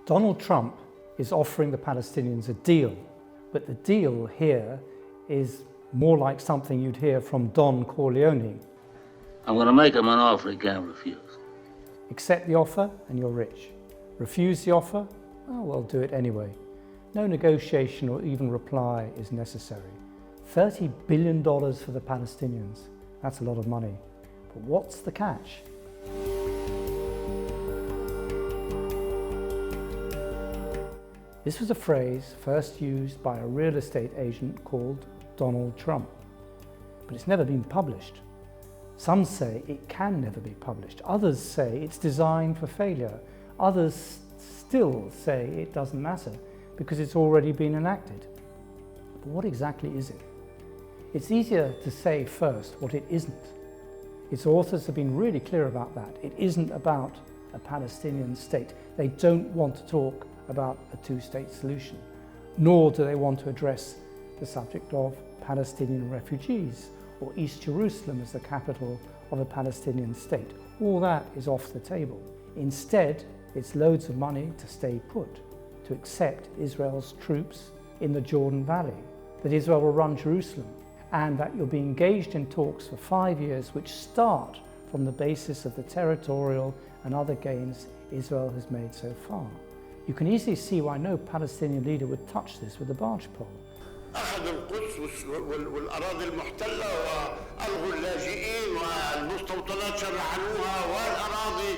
Donald Trump is offering the Palestinians a deal, but the deal here is more like something you'd hear from Don Corleone. I'm going to make him an offer he can't refuse. Accept the offer and you're rich. Refuse the offer? Oh, well, do it anyway. No negotiation or even reply is necessary. $30 billion for the Palestinians. That's a lot of money. But what's the catch? This was a phrase first used by a real estate agent called Donald Trump, but it's never been published. Some say it can never be published. Others say it's designed for failure. Others still say it doesn't matter because it's already been enacted. But what exactly is it? It's easier to say first what it isn't. Its authors have been really clear about that. It isn't about a Palestinian state. They don't want to talk about a two-state solution, nor do they want to address the subject of Palestinian refugees or East Jerusalem as the capital of a Palestinian state. All that is off the table. Instead, it's loads of money to stay put, to accept Israel's troops in the Jordan Valley, that Israel will run Jerusalem, and that you'll be engaged in talks for 5 years which start from the basis of the territorial and other gains Israel has made so far. You can easily see why no Palestinian leader would touch this with a barge pole. أخذوا القدس والأراضي المحتلة وألغوا اللاجئين والمستوطنات شرعنوها والأراضي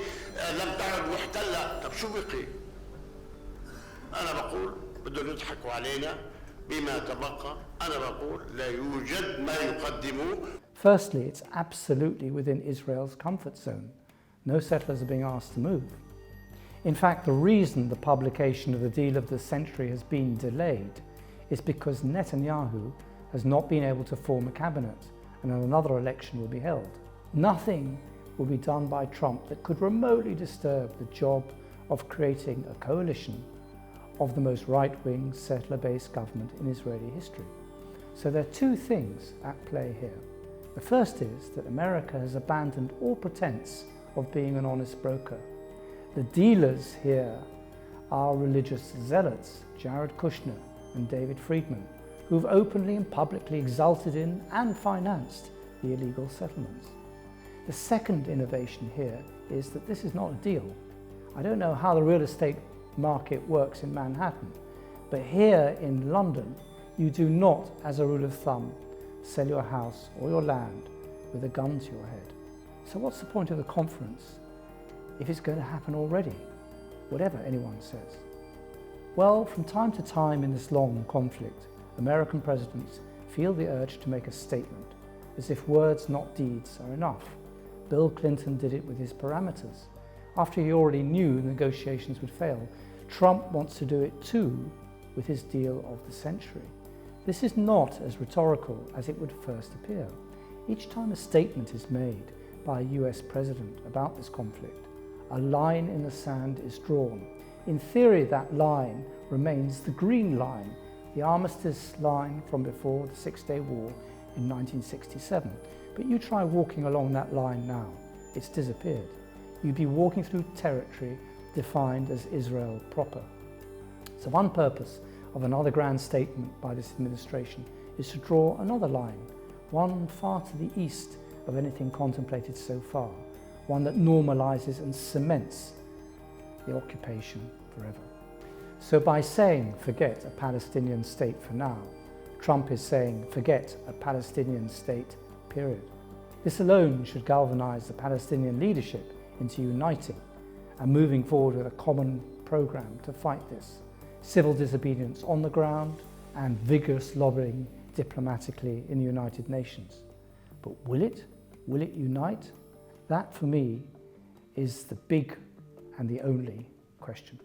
لم تعد محتلة. طب شو بقي؟ أنا بقول بدهم يضحكوا علينا بما تبقى. أنا بقول لا يوجد ما يقدموه. Firstly, it's absolutely within Israel's comfort zone. No settlers are being asked to move. In fact, the reason the publication of the deal of the century has been delayed is because Netanyahu has not been able to form a cabinet and another election will be held. Nothing will be done by Trump that could remotely disturb the job of creating a coalition of the most right-wing settler-based government in Israeli history. So there are two things at play here. The first is that America has abandoned all pretense of being an honest broker. The dealers here are religious zealots, Jared Kushner and David Friedman, who've openly and publicly exulted in and financed the illegal settlements. The second innovation here is that this is not a deal. I don't know how the real estate market works in Manhattan, but here in London, you do not, as a rule of thumb, sell your house or your land with a gun to your head. So what's the point of the conference if it's going to happen already, whatever anyone says? Well, from time to time in this long conflict, American presidents feel the urge to make a statement, as if words, not deeds, are enough. Bill Clinton did it with his parameters. After he already knew negotiations would fail, Trump wants to do it too with his deal of the century. This is not as rhetorical as it would first appear. Each time a statement is made by a US president about this conflict, a line in the sand is drawn. In theory, that line remains the green line, the armistice line from before the Six-Day War in 1967. But you try walking along that line now, it's disappeared. You'd be walking through territory defined as Israel proper. So one purpose of another grand statement by this administration is to draw another line, one far to the east of anything contemplated so far, one that normalizes and cements the occupation forever. So by saying forget a Palestinian state for now, Trump is saying forget a Palestinian state, period. This alone should galvanize the Palestinian leadership into uniting and moving forward with a common program to fight this. Civil disobedience on the ground and vigorous lobbying diplomatically in the United Nations. But will it? Will it unite? That, for me, is the big and the only question.